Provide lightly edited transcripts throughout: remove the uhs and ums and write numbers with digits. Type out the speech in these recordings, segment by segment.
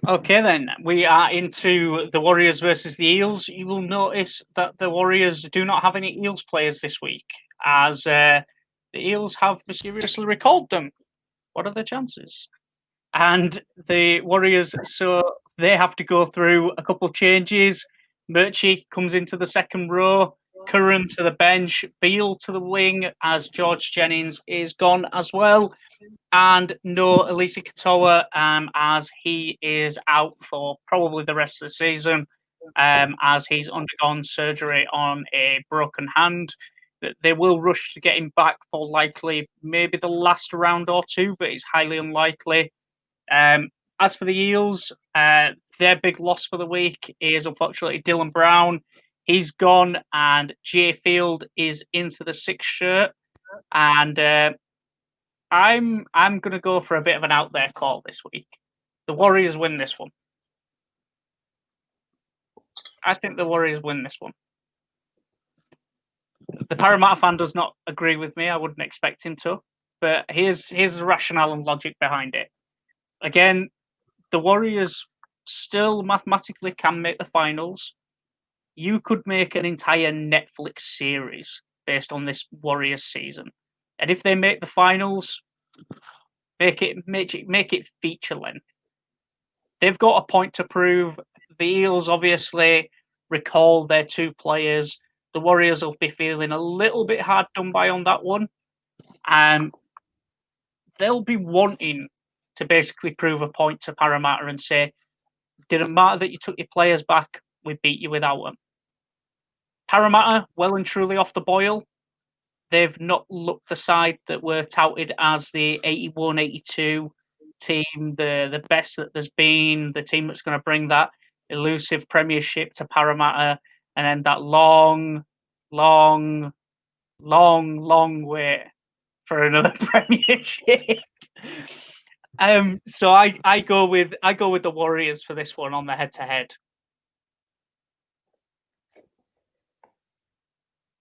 Okay, then we are into the Warriors versus the Eels. You will notice that the Warriors do not have any Eels players this week, as the Eels have mysteriously recalled them. What are the chances? And the Warriors, so they have to go through a couple of changes. Murchie comes into the second row, Curran to the bench, Beale to the wing, as George Jennings is gone as well. And no Elisa Katoa, as he is out for probably the rest of the season, as he's undergone surgery on a broken hand. They will rush to get him back for likely maybe the last round or two, but it's highly unlikely. As for the Eels, their big loss for the week is unfortunately Dylan Brown. He's gone, and Jay Field is into the sixth shirt. And I'm going to go for a bit of an out there call this week. The Warriors win this one. I think the Warriors win this one. The Parramatta fan does not agree with me. I wouldn't expect him to. But here's the rationale and logic behind it. Again, the Warriors still mathematically can make the finals. You could make an entire Netflix series based on this Warriors season. And if they make the finals, make it feature length. They've got a point to prove. The Eels obviously recall their two players. The Warriors will be feeling a little bit hard done by on that one. They'll be wanting to basically prove a point to Parramatta and say, didn't matter that you took your players back, we beat you without them. Parramatta, well and truly off the boil. They've not looked the side that were touted as the 81-82 team, the best that there's been, the team that's going to bring that elusive premiership to Parramatta, and then that long wait for another premiership. So I go with the Warriors for this one on the head-to-head.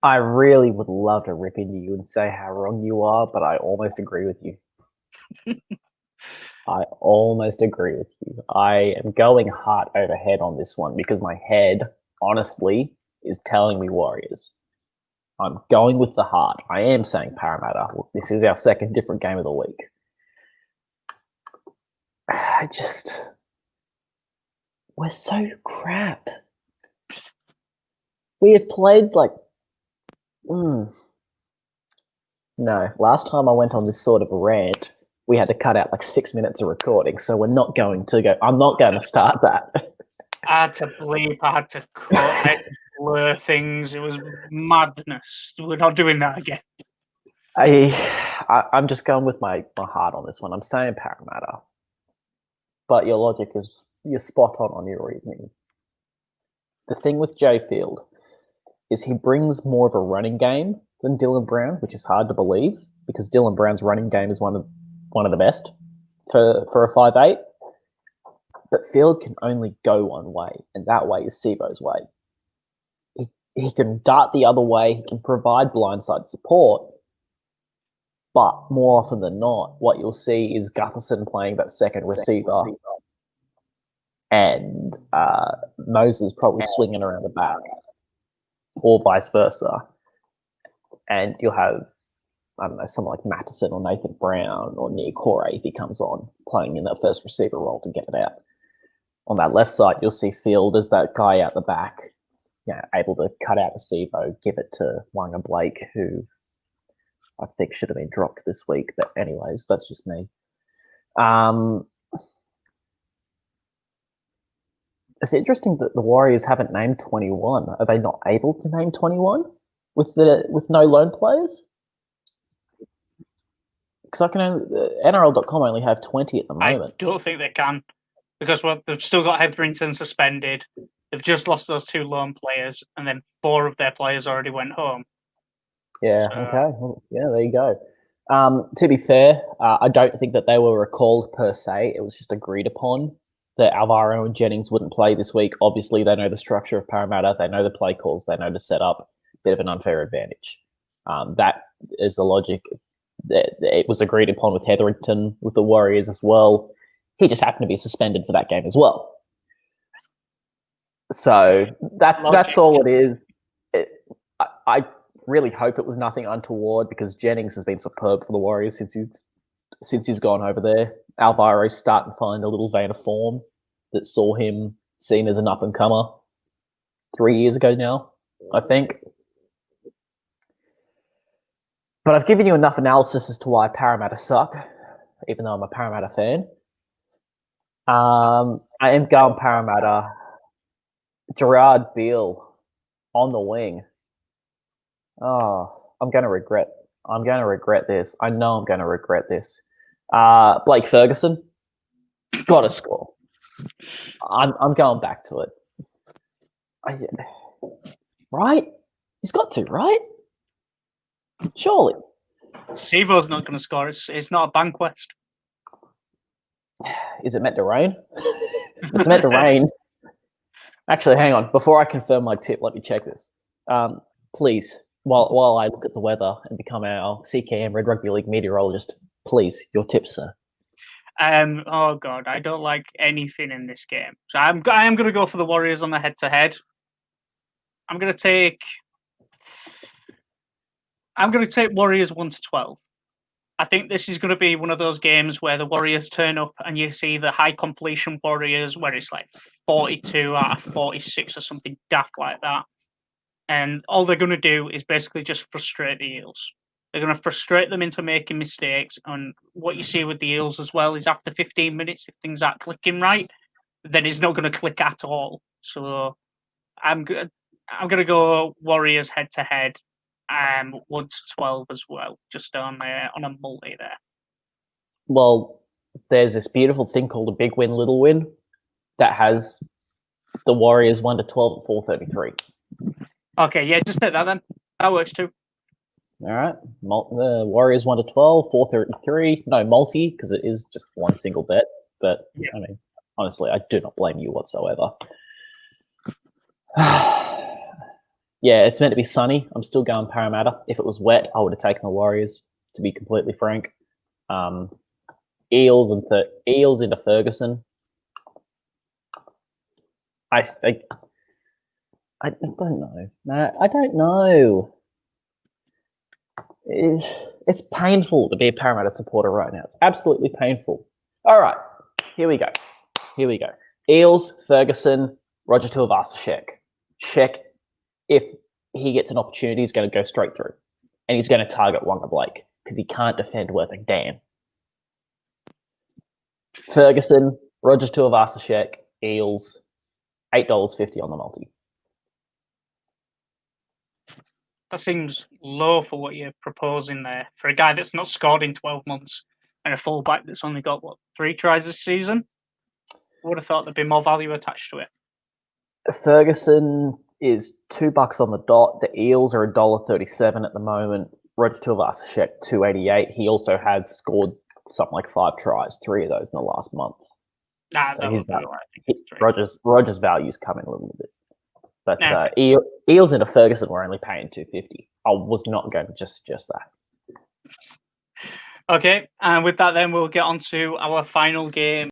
I really would love to rip into you and say how wrong you are, but I almost agree with you. I almost agree with you. I am going heart over head on this one because my head, honestly, is telling me Warriors. I'm going with the heart. I am saying Parramatta. This is our second different game of the week. We're so crap. We have played no. Last time I went on this sort of a rant, we had to cut out 6 minutes of recording, so we're not going to go. I'm not going to start that. I had to bleep, I had to cut, I had to blur things. It was madness. We're not doing that again. I'm just going with my heart on this one. I'm saying Parramatta. But your logic is, you're spot on your reasoning. The thing with Jay Field is he brings more of a running game than Dylan Brown, which is hard to believe because Dylan Brown's running game is one of the best for a 5'8". But Field can only go one way, and that way is Sivo's way. He can dart the other way, he can provide blindside support, but more often than not, what you'll see is Gutherson playing that second receiver and Moses probably swinging around the back, or vice versa. And you'll have, I don't know, someone like Mattison or Nathan Brown or Nia Corey, if he comes on, playing in that first receiver role to get it out. On that left side, you'll see Field as that guy out the back, able to cut out the Sivo, give it to Wanga Blake, who I think should have been dropped this week. But anyways, that's just me. It's interesting that the Warriors haven't named 21. Are they not able to name 21 with no loan players? Because NRL.com only have 20 at the moment. I don't think they can, because they've still got Hetherington suspended. They've just lost those two loan players, and then 4 of their players already went home. Yeah, so, okay. Well, yeah, there you go. To be fair, I don't think that they were recalled per se. It was just agreed upon that Alvaro and Jennings wouldn't play this week. Obviously, they know the structure of Parramatta. They know the play calls. They know the setup. Bit of an unfair advantage. That is the logic. It was agreed upon with Hetherington, with the Warriors as well. He just happened to be suspended for that game as well. So that's all it is. I really hope it was nothing untoward because Jennings has been superb for the Warriors since he's gone over there. Alvaro's starting to find a little vein of form that saw him seen as an up-and-comer 3 years ago now, I think. But I've given you enough analysis as to why Parramatta suck, even though I'm a Parramatta fan. I am going Parramatta. Gerard Beale on the wing. Oh, I'm going to regret this. I know I'm going to regret this. Blake Ferguson, he's got to score. I'm going back to it. Right? He's got to, right? Surely. Sivo's not going to score. It's not a banquest. Is it meant to rain? If it's meant to rain. Actually, hang on. Before I confirm my tip, let me check this. Please, while I look at the weather and become our CKM Red Rugby League meteorologist, please, your tip, sir. Oh God, I don't like anything in this game. So I am going to go for the Warriors on the head-to-head. I'm going to take Warriors 1-12. I think this is going to be one of those games where the Warriors turn up and you see the high completion Warriors where it's like 42 out of 46 or something daft like that. And all they're going to do is basically just frustrate the Eels. They're going to frustrate them into making mistakes. And what you see with the Eels as well is after 15 minutes, if things aren't clicking right, then it's not going to click at all. So I'm going to go Warriors head-to-head. 1-12 as well, just on a multi there. Well, there's this beautiful thing called a big win, little win that has the Warriors 1-12 at 4:33. Okay, yeah, just take that then. That works too. All right, the Warriors 1-12, 4:33. No multi because it is just one single bet. But yeah. I mean, honestly, I do not blame you whatsoever. Yeah, it's meant to be sunny. I'm still going Parramatta. If it was wet, I would have taken the Warriors, to be completely frank. Eels into Ferguson. I don't know. No, I don't know. It's painful to be a Parramatta supporter right now. It's absolutely painful. All right, here we go. Eels, Ferguson, Roger Tuivasa-Sheck. Sheck, if he gets an opportunity, he's going to go straight through. And he's going to target Wonga Blake because he can't defend worth a damn. Ferguson, Roger Tuivasa-Sheck, Eels, $8.50 on the multi. That seems low for what you're proposing there. For a guy that's not scored in 12 months and a fullback that's only got, 3 tries this season? I would have thought there'd be more value attached to it. Ferguson is $2 on the dot. The Eels are $1.37 at the moment. Roger Tuivasa-Sheck, $2.88. He also has scored something like 5 tries, 3 of those in the last month. So Roger's value's coming a little bit. But Eels into Ferguson were only paying $2.50. I was not going to just suggest that. Okay, and with that then we'll get on to our final game.